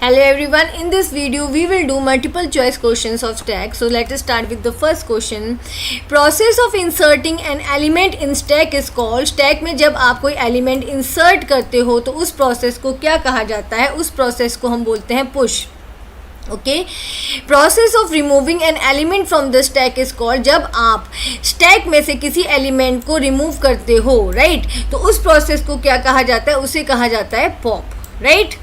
Hello everyone, in this video we will do multiple choice questions of stack. So let us start with the first question. Process of inserting an element in stack is called. Stack में जब आप कोई element insert करते हो तो उस process को क्या कहा जाता है? उस process को हम बोलते हैं push. Okay, process of removing an element from the stack is called. जब आप स्टैक में से किसी एलिमेंट को रिमूव करते हो, राइट, तो उस प्रोसेस को क्या कहा जाता है? उसे कहा जाता है pop, right.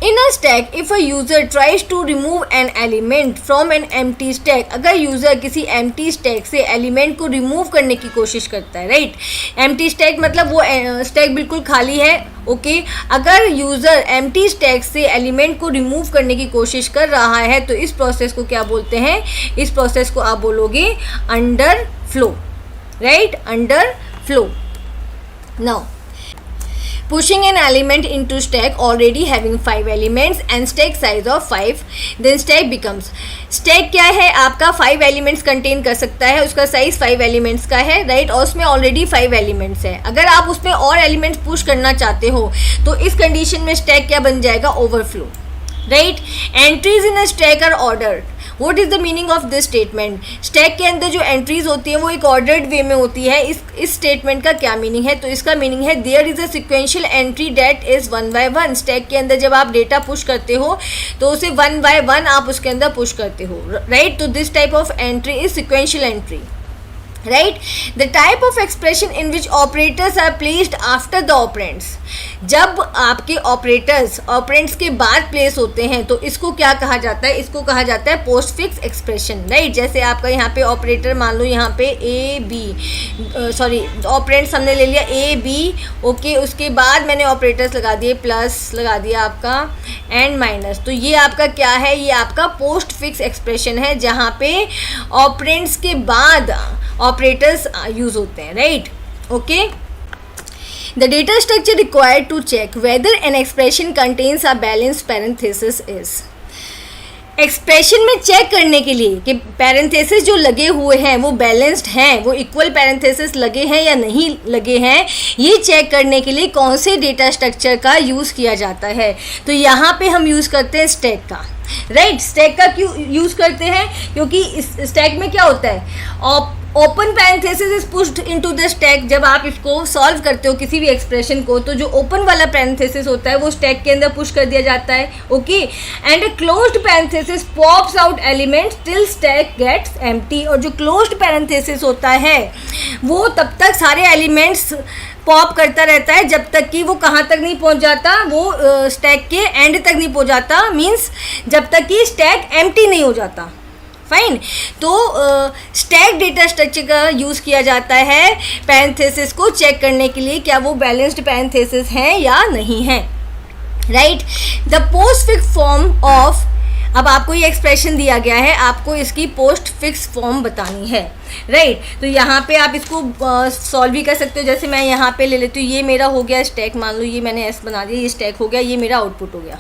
In a stack, if a user tries to remove an element from an empty stack, अगर यूज़र किसी empty stack से एलिमेंट को रिमूव करने की कोशिश करता है, राइट. empty stack मतलब वो stack बिल्कुल खाली है. ओके, अगर यूज़र empty stack से एलिमेंट को रिमूव करने की कोशिश कर रहा है तो इस प्रोसेस को क्या बोलते हैं? इस प्रोसेस को आप बोलोगे under flow, right, under flow. Now pushing an element into stack already having 5 elements and stack size of 5, then stack becomes. stack क्या है? आपका 5 elements contain कर सकता है, उसका साइज 5 elements का है, राइट, और उसमें ऑलरेडी 5 elements है. अगर आप उसमें और एलिमेंट्स पुश करना चाहते हो तो इस कंडीशन में स्टैक क्या बन जाएगा? Overflow, right. Entries in a stack are ordered. What is the meaning of this statement? Stack के अंदर जो एंट्रीज होती है वो एक ऑर्डर्ड वे में होती है. इस स्टेटमेंट का क्या मीनिंग है? तो इसका मीनिंग है there is a sequential entry that is 1 by 1. Stack के अंदर जब आप डेटा पुश करते हो तो उसे 1 by 1 आप उसके अंदर पुश करते हो, राइट. तो this type of entry is sequential entry, right. The type of expression in which operators are placed after the operands. जब आपके ऑपरेंड्स के बाद प्लेस होते हैं तो इसको क्या कहा जाता है? इसको कहा जाता है पोस्ट फिक्स एक्सप्रेशन, राइट. जैसे आपका यहाँ पे ऑपरेटर मान लो यहाँ पे ए बी, सॉरी ऑपरेंड्स हमने ले लिया ए बी, ओके. उसके बाद मैंने ऑपरेटर्स लगा दिए, प्लस लगा दिया आपका एंड माइनस. तो ये आपका क्या है? ये आपका पोस्ट फिक्स एक्सप्रेशन है जहाँ पे ऑपरेंड्स के बाद ऑपरेटर्स यूज होते हैं, right. Okay. The data structure required to check whether an expression contains a balanced parenthesis is. Expression में चेक करने के लिए कि पैरेंथेसिस जो लगे हुए हैं वो बैलेंस्ड हैं, वो इक्वल पैरेंथेसिस लगे हैं या नहीं लगे हैं, ये चेक करने के लिए कौन से डेटा स्ट्रक्चर का यूज़ किया जाता है? तो यहाँ पे हम यूज़ करते हैं स्टैक का, राइट. स्टैक का क्यों यूज़ करते हैं? क्योंकि इस स्टैक में क्या होता है? Open parenthesis is pushed into the stack. जब आप इसको सॉल्व करते हो किसी भी एक्सप्रेशन को तो जो ओपन वाला पैरेंथेसिस होता है वो स्टैक के अंदर पुश कर दिया जाता है, okay. And a closed parenthesis pops out elements till stack gets empty. और जो क्लोज्ड पैरेंथेसिस होता है वो तब तक सारे एलिमेंट्स पॉप करता रहता है जब तक कि वो कहाँ तक नहीं पहुँच जाता, वो स्टैक के एंड तक नहीं पहुँच जाता. मीन्स जब तक कि स्टैक एम्प्टी नहीं हो जाता. फाइन. तो स्टैक डेटा स्ट्रक्चर का यूज़ किया जाता है पैरेंथेसिस को चेक करने के लिए, क्या वो बैलेंस्ड पैरेंथेसिस हैं या नहीं हैं, right. The post fix form of. अब आपको ये एक्सप्रेशन दिया गया है, आपको इसकी पोस्ट फिक्स फॉर्म बतानी है, राइट. तो यहाँ पे आप इसको सॉल्व भी कर सकते हो. जैसे मैं यहाँ पे ले लेती हूँ, ये मेरा हो गया स्टैक, मान लो ये मैंने एस बना दिया, ये स्टैक हो गया, ये मेरा आउटपुट हो गया,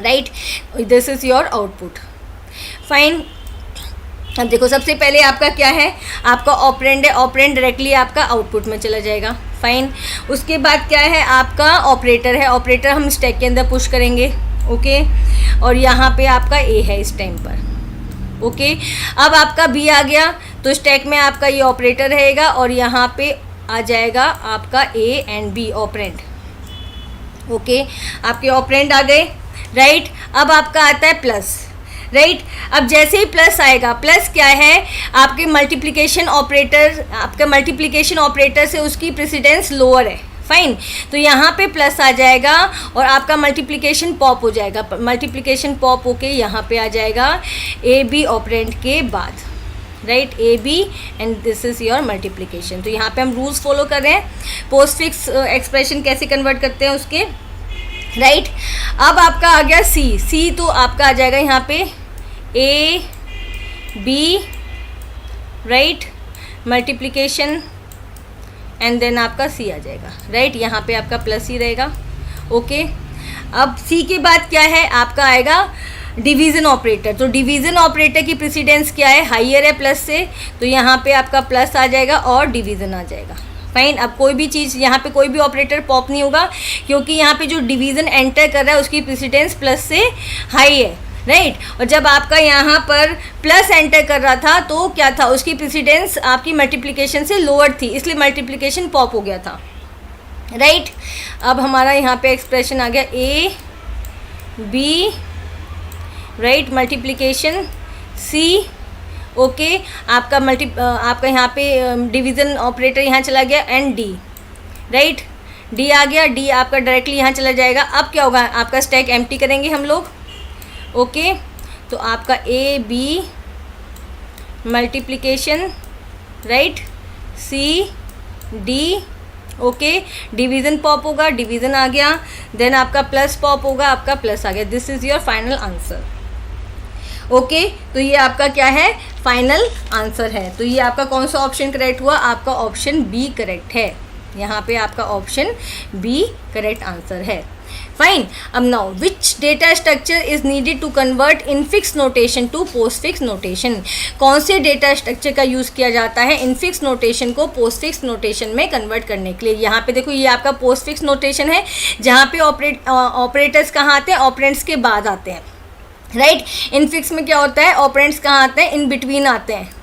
right. This is your output. Fine. अब देखो सबसे पहले आपका क्या है? आपका ऑपरेंड है, ऑपरेंड डायरेक्टली आपका आउटपुट में चला जाएगा. फाइन. उसके बाद क्या है? आपका ऑपरेटर है, ऑपरेटर हम स्टैक के अंदर पुश करेंगे, ओके. और यहाँ पे आपका ए है इस टाइम पर, ओके. अब आपका बी आ गया तो स्टैक में आपका ये ऑपरेटर रहेगा और यहाँ पे आ जाएगा आपका A and B operand, okay. आपके ऑपरेंड आ गए, राइट. अब आपका आता है प्लस, राइट. अब जैसे ही प्लस आएगा, प्लस क्या है? आपके मल्टीप्लिकेशन ऑपरेटर, आपका मल्टीप्लिकेशन ऑपरेटर से उसकी प्रेसिडेंस लोअर है. फाइन. तो यहाँ पे प्लस आ जाएगा और आपका मल्टीप्लिकेशन पॉप हो जाएगा. मल्टीप्लिकेशन पॉप होके यहाँ पे आ जाएगा ए बी ऑपरेंड के बाद, right. A B and this is your multiplication. तो यहाँ पे हम रूल्स फॉलो कर रहे हैं, पोस्ट फिक्स एक्सप्रेशन कैसे कन्वर्ट करते हैं उसके, राइट. अब आपका आ गया सी. सी तो आपका आ जाएगा यहाँ पे A B, right, multiplication and then आपका सी आ जाएगा, राइट. यहाँ पे आपका प्लस ही रहेगा, ओके. अब सी के बाद क्या है? आपका आएगा डिवीज़न ऑपरेटर. तो डिवीज़न ऑपरेटर की प्रेसिडेंस क्या है? हाइयर है प्लस से, तो यहाँ पे आपका प्लस आ जाएगा और डिवीज़न आ जाएगा. फाइन। अब कोई भी चीज़ यहाँ पे कोई भी ऑपरेटर पॉप नहीं होगा, क्योंकि यहाँ पे जो डिवीज़न एंटर कर रहा है उसकी प्रेसिडेंस प्लस से हाई है, राइट। और जब आपका यहाँ पर प्लस एंटर कर रहा था तो क्या था, उसकी प्रेसिडेंस आपकी मल्टीप्लिकेशन से लोअर थी, इसलिए मल्टीप्लिकेशन पॉप हो गया था, राइट। अब हमारा यहाँ पे एक्सप्रेशन आ गया A B, right, multiplication C, okay. आपका यहाँ पे डिवीज़न ऑपरेटर यहाँ चला गया एंड डी, राइट, डी आ गया, डी आपका डायरेक्टली यहाँ चला जाएगा। अब क्या होगा, आपका स्टैक एम्प्टी करेंगे हम लोग, ओके। तो आपका A B multiplication, right, C D, okay, division pop होगा, डिवीज़न आ गया, देन आपका प्लस पॉप होगा, आपका प्लस आ गया। This is your final answer, okay. तो ये आपका क्या है, फाइनल आंसर है। तो ये आपका कौन सा ऑप्शन करेक्ट हुआ, आपका ऑप्शन बी करेक्ट है। यहाँ पे आपका ऑप्शन बी करेक्ट आंसर है, फाइन। अब now which data structure is needed to convert infix notation to postfix notation. कौन से डेटा स्ट्रक्चर का यूज़ किया जाता है इन फिक्स नोटेशन को पोस्ट फिक्स नोटेशन में कन्वर्ट करने के लिए। यहाँ पे देखो, ये आपका पोस्ट फिक्स नोटेशन है, जहाँ पे ऑपरेटर्स कहाँ आते हैं, ऑपरेंड्स के बाद आते हैं, राइट। इन फिक्स में क्या होता है, ऑपरेंड्स कहाँ आते हैं, इन बिटवीन आते हैं।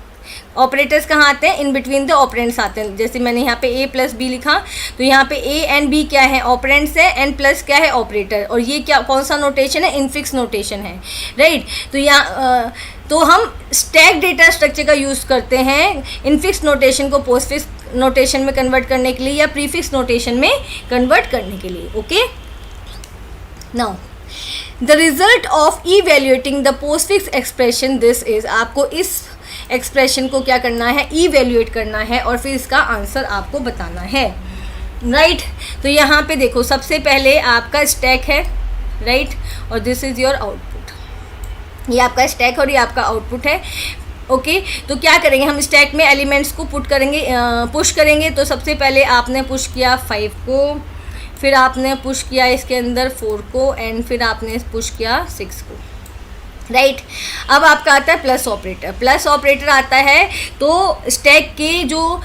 ऑपरेटर्स कहाँ आते हैं, इन बिटवीन द ऑपरेंड्स आते हैं। जैसे मैंने यहाँ पे ए प्लस बी लिखा, तो यहाँ पे ए एंड बी क्या है, ऑपरेंड्स है, एंड प्लस क्या है, ऑपरेटर। और ये क्या, कौन सा नोटेशन है, इनफिक्स नोटेशन है, राइट। तो यहाँ तो हम स्टैक डेटा स्ट्रक्चर का यूज़ करते हैं इनफिक्स नोटेशन को पोस्टफिक्स नोटेशन में कन्वर्ट करने के लिए या प्रीफिक्स नोटेशन में कन्वर्ट करने के लिए, okay. Now the result of evaluating the postfix expression, this is, आपको इस एक्सप्रेशन को क्या करना है, इवेल्यूएट करना है और फिर इसका आंसर आपको बताना है, राइट। तो यहाँ पे देखो, सबसे पहले आपका स्टैक है, राइट, और दिस इज़ योर आउटपुट। ये आपका स्टैक और ये आपका आउटपुट है, ओके। तो क्या करेंगे हम, स्टैक में एलिमेंट्स को पुश करेंगे। तो सबसे पहले आपने पुश किया 5 को, फिर आपने पुश किया इसके अंदर 4 को, एंड फिर आपने पुश किया 6 को, राइट। अब आपका आता है प्लस ऑपरेटर। प्लस ऑपरेटर आता है तो स्टैक के जो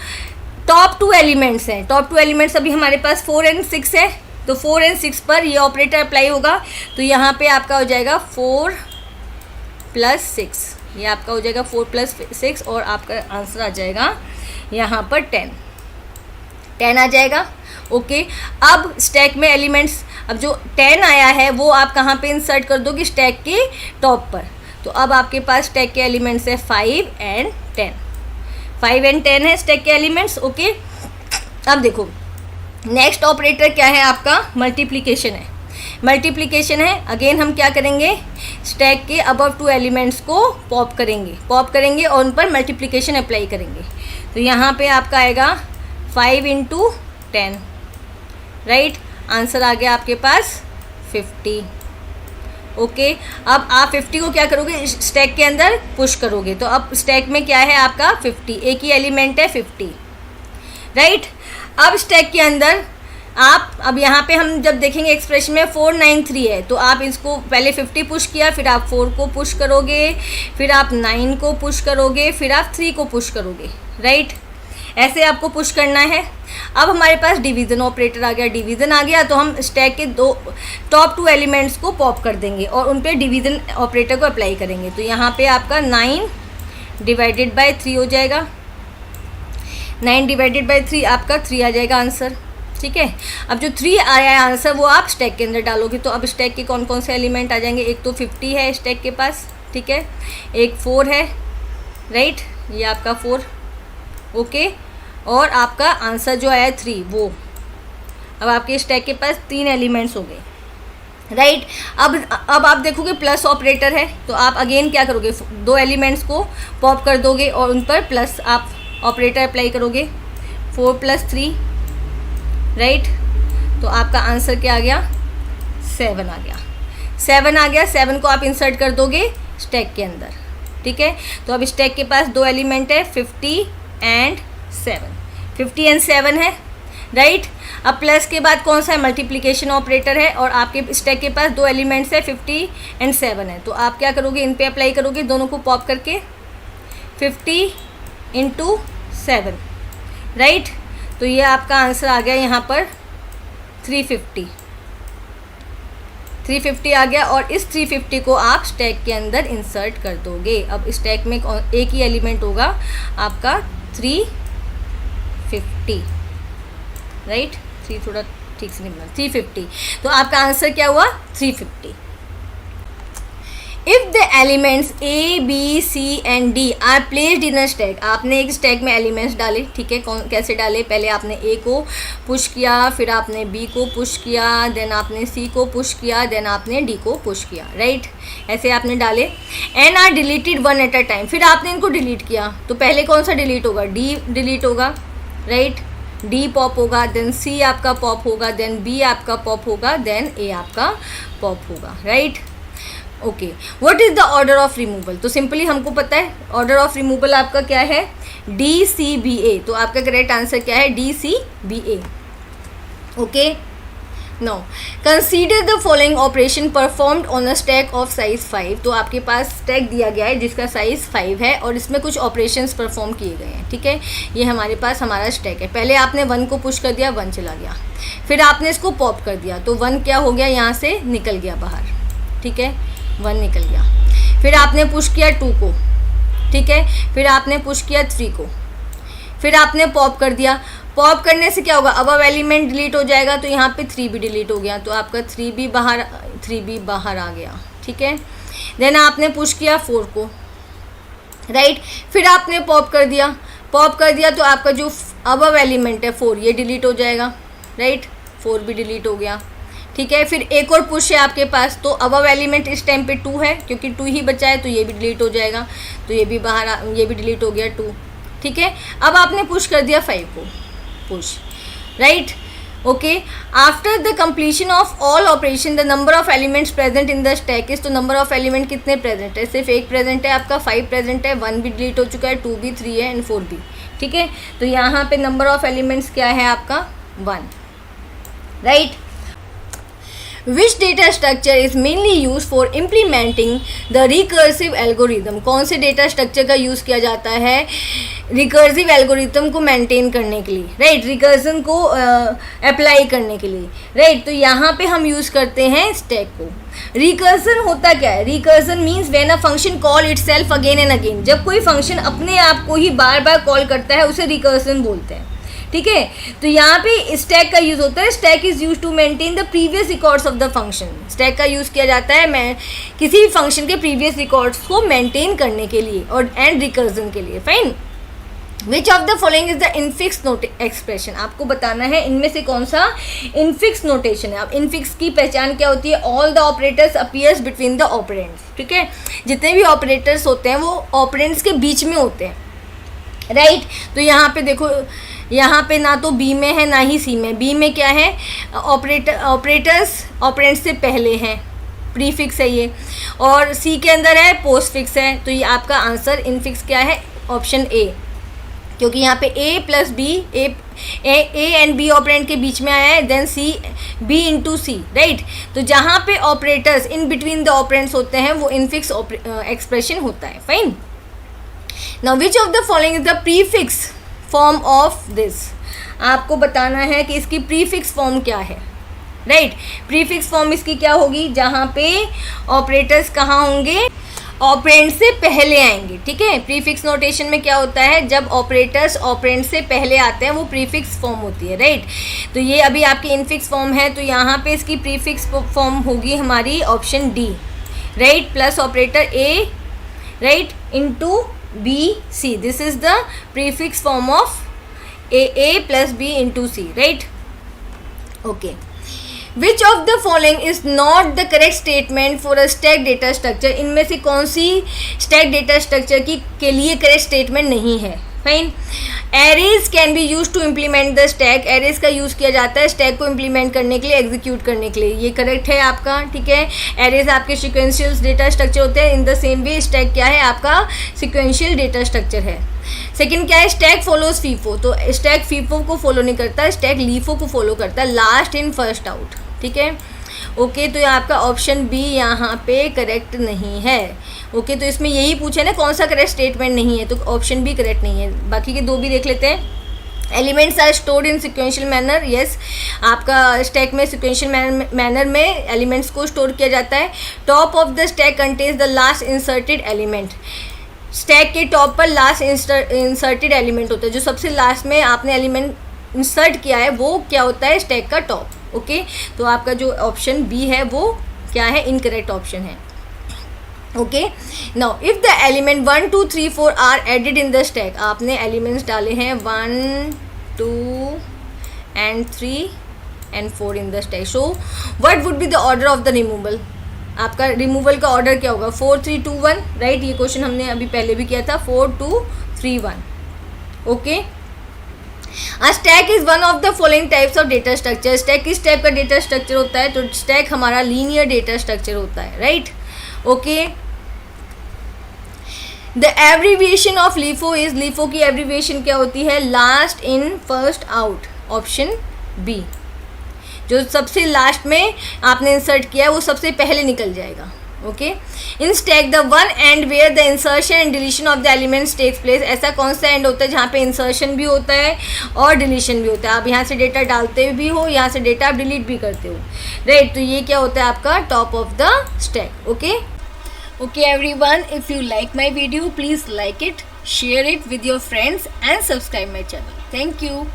टॉप 2 एलिमेंट्स हैं, टॉप 2 एलिमेंट्स अभी हमारे पास 4 एंड 6 है, तो 4 एंड 6 पर ये ऑपरेटर अप्लाई होगा। तो यहाँ पे आपका हो जाएगा 4 + 6, ये आपका हो जाएगा 4 + 6, और आपका आंसर आ जाएगा यहाँ पर 10 आ जाएगा, ओके। अब स्टैक में एलिमेंट्स, अब जो 10 आया है वो आप कहाँ पे इंसर्ट कर दोगे, स्टैक के टॉप पर। तो अब आपके पास स्टैक के एलिमेंट्स है 5 एंड 10, 5 एंड 10 है स्टैक के एलिमेंट्स, ओके। अब देखो, नेक्स्ट ऑपरेटर क्या है आपका, मल्टीप्लिकेशन है। मल्टीप्लिकेशन है, अगेन हम क्या करेंगे, स्टैक के अबव 2 एलिमेंट्स को पॉप करेंगे और उन पर मल्टीप्लिकेशन अप्लाई करेंगे। तो यहाँ पे आपका आएगा 5 × 10, राइट। आंसर आ गया आपके पास 50, ओके। अब आप 50 को क्या करोगे, स्टैक के अंदर पुश करोगे। तो अब स्टैक में क्या है आपका 50, एक ही एलिमेंट है 50, राइट। अब स्टैक के अंदर आप, अब यहाँ पे हम जब देखेंगे एक्सप्रेशन में 493 है, तो आप इसको पहले 50 पुश किया, फिर आप 4 को पुश करोगे, फिर आप 9 को पुश करोगे, फिर आप 3 को पुश करोगे, राइट। ऐसे आपको पुश करना है। अब हमारे पास डिवीज़न ऑपरेटर आ गया, डिवीज़न आ गया तो हम स्टैक के टॉप 2 एलिमेंट्स को पॉप कर देंगे और उन पे डिवीज़न ऑपरेटर को अप्लाई करेंगे। तो यहाँ पे आपका 9 / 3 हो जाएगा, 9 / 3 आपका 3 आ जाएगा आंसर, ठीक है। अब जो 3 आया है आंसर वो आप स्टैक के अंदर डालोगे। तो अब स्टैक के कौन कौन से एलिमेंट आ जाएंगे, एक तो 50 है स्टैक के पास, ठीक है, एक 4 है, राइट, ये आपका 4, ओके, और आपका आंसर जो आया है 3 वो। अब आपके स्टैक के पास 3 एलिमेंट्स हो गए, राइट। अब आप देखोगे प्लस ऑपरेटर है, तो आप अगेन क्या करोगे, 2 एलिमेंट्स को पॉप कर दोगे और उन पर प्लस आप ऑपरेटर अप्लाई करोगे, 4 + 3, राइट। तो आपका आंसर क्या आ गया, 7 आ गया, 7 आ गया। 7 को आप इंसर्ट कर दोगे स्टैक के अंदर, ठीक है। तो अब स्टैक के पास 2 एलिमेंट है 50 एंड 7, 50 एंड 7 है, राइट। अब प्लस के बाद कौन सा है, मल्टीप्लिकेशन ऑपरेटर है, और आपके स्टैक के पास 2 एलिमेंट्स है 50 एंड 7 है। तो आप क्या करोगे, इन पे अप्लाई करोगे, दोनों को पॉप करके 50 × 7, राइट। तो ये आपका आंसर आ गया यहाँ पर 350 आ गया, और इस 350 को आप स्टैक के अंदर इंसर्ट कर दोगे। अब स्टैक में एक ही एलिमेंट होगा आपका 350, राइट। 3 थोड़ा ठीक से नहीं बना, 350। तो आपका आंसर क्या हुआ? 350। If the elements A, B, C and D are placed in a stack, आपने एक स्टैक में एलिमेंट्स डाले, ठीक है। कैसे डाले? पहले आपने A को पुश किया, फिर आपने B को पुश किया, देन आपने C को पुश किया, देन आपने D को पुश किया, राइट। ऐसे आपने डाले। And are deleted one at a time, फिर आपने इनको डिलीट किया, तो पहले कौन सा डिलीट होगा? D डिलीट होगा, राइट। D पॉप होगा, देन C आपका पॉप होगा, देन B आपका पॉप होगा, देन A आपका पॉप होगा, right. Okay, what is the order of removal? तो सिंपली हमको पता है ऑर्डर ऑफ रिमूवल आपका क्या है? DCBA। तो आपका करेक्ट आंसर क्या है? DCBA। Okay, know consider the following operation performed on a stack of size 5। तो आपके पास स्टैक दिया गया है जिसका साइज 5 है और इसमें कुछ ऑपरेशंस परफॉर्म किए गए हैं, ठीक है। ये हमारे पास हमारा स्टैक है। पहले आपने 1 को पुश कर दिया, 1 चला गया, फिर आपने इसको पॉप कर दिया, तो 1 क्या हो गया? यहाँ से निकल गया बाहर, ठीक है, 1 निकल गया। फिर आपने पुश किया 2 को, ठीक है, फिर आपने पुश किया 3 को, फिर आपने पॉप कर दिया। पॉप करने से क्या होगा? अब एलिमेंट डिलीट हो जाएगा, तो यहाँ पे 3 भी डिलीट हो गया, तो आपका 3 भी बाहर आ गया, ठीक है। देन आपने पुश किया 4 को, राइट, फिर आपने पॉप कर दिया, तो आपका जो अब एलिमेंट है 4, ये डिलीट हो जाएगा, राइट, 4 भी डिलीट हो गया, ठीक है। फिर एक और पुश है आपके पास, तो अब एलिमेंट इस टाइम पे 2 है, क्योंकि 2 ही बचा है, तो ये भी डिलीट हो जाएगा, तो ये भी ये भी डिलीट हो गया 2, ठीक है। अब आपने पुश कर दिया 5 को, push, right. Okay, after the completion of all operation the number of elements present in the stack is, तो नंबर ऑफ एलिमेंट कितने प्रेजेंट है? सिर्फ एक प्रेजेंट है आपका, 5 प्रेजेंट है, 1 भी डिलीट हो चुका है, 2 भी, 3 है एंड 4 भी, ठीक है। तो यहाँ पे नंबर ऑफ एलिमेंट्स क्या है आपका? 1, right. Which data structure is mainly used for implementing the recursive algorithm? कौन से डेटा स्ट्रक्चर का यूज़ किया जाता है रिकर्सिव एल्गोरिथम को मेंटेन करने के लिए, राइट, रिकर्जन को अप्लाई करने के लिए, राइट। तो यहाँ पे हम यूज़ करते हैं स्टैक को। रिकर्जन होता क्या है? Recursion means when a function call itself again and again, जब कोई फंक्शन अपने आप को ही बार बार कॉल करता है उसे रिकर्जन बोलते हैं, ठीक है। तो यहाँ पे स्टैक का यूज़ होता है। Stack is use to maintain the previous records of the function. Stack का यूज़ किया जाता है मैं किसी भी फंक्शन के प्रीवियस रिकॉर्ड्स को मेंटेन करने के लिए और एंड रिकर्जन के लिए, fine. Which of the following is the infix note expression? आपको बताना है इनमें से कौन सा इनफिक्स नोटेशन है। अब इनफिक्स की पहचान क्या होती है? All the operators appears between the operands, ठीक है। जितने भी ऑपरेटर्स होते हैं वो ऑपरेंड्स के बीच में होते हैं, राइट। तो यहाँ पे देखो, यहाँ पे ना तो बी में है ना ही सी में। बी में क्या है? ऑपरेटर्स ऑपरेंड्स से पहले हैं, प्रीफिक्स है ये, और सी के अंदर है पोस्टफिक्स है। तो ये आपका आंसर इनफिक्स क्या है? ऑप्शन ए, क्योंकि यहाँ पे A plus B, A and B operand के बीच में आया है, then C B into C, right. तो जहाँ पे operators in between the operands होते हैं वो इनफिक्स एक्सप्रेशन होता है, fine. Now which of the following is the prefix form of this? आपको बताना है कि इसकी प्रीफिक्स फॉर्म क्या है, राइट। प्रीफिक्स फॉर्म इसकी क्या होगी? जहाँ पे ऑपरेटर्स कहाँ होंगे? ऑपरेंड से पहले आएंगे, ठीक है। प्रीफिक्स नोटेशन में क्या होता है? जब ऑपरेटर्स ऑपरेंड से पहले आते हैं वो प्रीफिक्स फॉर्म होती है, राइट। तो ये अभी आपकी इनफिक्स फॉर्म है, तो यहाँ पे इसकी प्रीफिक्स फॉर्म होगी हमारी option D, right, plus operator A, right, into B C. This is the prefix form of A plus B into C, right, okay. Which of the following is not the correct statement for a stack data structure? इनमें से कौन सी stack data structure के लिए correct statement नहीं है? Fine. Arrays can be use to implement the stack. Arrays का use किया जाता है स्टैक को इम्प्लीमेंट करने के लिए, एग्जीक्यूट करने के लिए। ये करेक्ट है आपका, ठीक है। एरेज आपके सिक्वेंशियल डेटा स्ट्रक्चर होते हैं। In the same way stack क्या है? आपका सिक्वेंशियल डेटा स्ट्रक्चर है। सेकंड क्या है? Stack follows FIFO. तो स्टैक फीफो को फॉलो नहीं करता, स्टैक लीफो को फॉलो करता है, लास्ट इन फर्स्ट आउट, ठीक है। ओके, तो आपका ऑप्शन बी यहाँ पे करेक्ट नहीं है। ओके, तो इसमें यही पूछा ना कौन सा करेक्ट स्टेटमेंट नहीं है, तो ऑप्शन बी करेक्ट नहीं है। बाकी के दो भी देख लेते हैं। Elements are stored in sequential manner, yes, आपका स्टैक में सिक्वेंशियल मैनर में एलिमेंट्स को स्टोर किया जाता है. Top of the stack contains the last inserted element. Stack के टॉप पर लास्ट इंसर्टेड एलिमेंट होता है, जो सबसे लास्ट में आपने एलिमेंट इंसर्ट किया है वो क्या होता है, स्टैक का टॉप. ओके, तो आपका जो ऑप्शन बी है वो क्या है, इनकरेक्ट ऑप्शन है. Okay, now if the element 1 2 3 4 are added in the stack, आपने एलिमेंट्स डाले हैं 1 2 and 3 and 4 in the stack. So what would be the order of the removal. आपका रिमूवल का ऑर्डर क्या होगा, 4 3 2 1, राइट. ये क्वेश्चन हमने अभी पहले भी किया था, 4 2 3 1. Okay, a stack is one of the following types of data structure. Stack किस टाइप का डेटा स्ट्रक्चर होता है, तो स्टैक हमारा लीनियर डेटा स्ट्रक्चर होता है, right. Okay, the abbreviation of LIFO is, LIFO की एब्रीविएशन क्या होती है, last in first out. Option B, जो सबसे लास्ट में आपने इंसर्ट किया है वो सबसे पहले निकल जाएगा. Okay, in stack the one end where the insertion and deletion of the elements takes place. ऐसा कौन सा एंड होता है जहाँ पे इंसर्शन भी होता है और डिलीशन भी होता है. आप यहाँ से डेटा डालते भी हो, यहाँ से डेटा आप डिलीट भी करते हो, राइट. तो ये क्या होता है आपका top of the stack. Okay, okay everyone, if you like my video please like it, share it with your friends and subscribe my channel. Thank you.